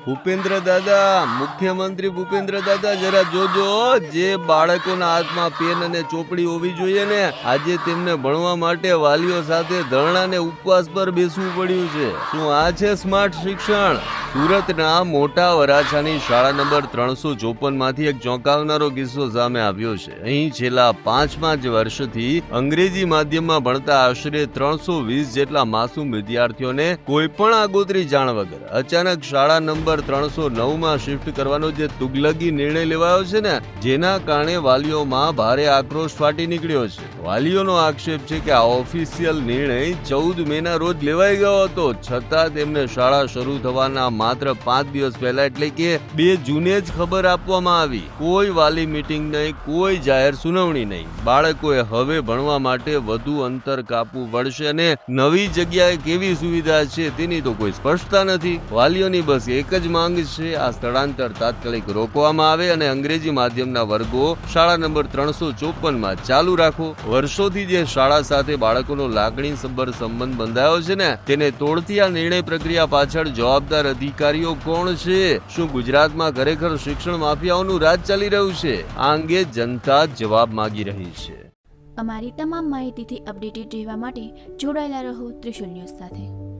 ભૂપેન્દ્ર દાદા, મુખ્યમંત્રી ભૂપેન્દ્ર દાદા, જરા જોજો, જે બાળકોના હાથમાં પેન અને ચોપડી હોવી જોઈએ ને, આજે તેમને ભણવા માટે વાલીઓ સાથે ધરણા ને ઉપવાસ પર બેસવું પડ્યું છે. શું આ છે સ્માર્ટ શિક્ષણ? સુરતના મોટા વરાછાની શાળા નંબર 354 માંથી એક ચોંકાવનારો કિસ્સો સામે આવ્યો છે. અહીં છેલ્લા 5 વર્ષથી અંગ્રેજી માધ્યમમાં ભણતા આશરે 320 જેટલા માસૂમ વિદ્યાર્થીઓને કોઈ પણ આગોતરી જાણ વગર અચાનક શાળા નંબર 309 શિફ્ટ કરવાનો જે તુગલકી નિર્ણય લેવાયો છે ને, જેના કારણે વાલીઓમાં ભારે આક્રોશ ફાટી નીકળ્યો છે. વાલીઓનો આક્ષેપ છે કે આ ઓફિશિયલ નિર્ણય 14 મેના રોજ લેવાઈ ગયો હતો, છતાં તેમને શાળા શરૂ થવાના માત્ર 5 દિવસ પહેલા એટલે કે 2 જૂને જ ખબર આપવામાં આવી. કોઈ વાલી મીટિંગ નહીં, કોઈ જાહેર સુનાવણી નહીં. બાળકોએ હવે ભણવા માટે વધુ અંતર કાપવું પડશે અને નવી જગ્યાએ કેવી સુવિધા છે તેની તો કોઈ સ્પષ્ટતા નથી. વાલીઓની બસ એક જ માંગ છે, આ સ્થળાંતર તાત્કાલિક રોકવામાં આવે અને અંગ્રેજી માધ્યમના વર્ગો શાળા નંબર 354 ચાલુ રાખો. વર્ષોથી જે શાળા સાથે બાળકોનો લાગણીસભર સંબંધ બંધાયો છે ને, તેને તોડતી આ નિર્ણય પ્રક્રિયા પાછળ જવાબદાર અધિકારીઓ કોણ છે? શું ગુજરાતમાં ખરેખર શિક્ષણ માફિયાઓનું રાજ ચાલી રહ્યું છે? આ અંગે જનતા જવાબ માંગી રહી છે. અમારી તમામ માહિતીથી અપડેટેડ રહેવા માટે જોડાયેલા રહો ત્રિશુલ ન્યૂઝ સાથે.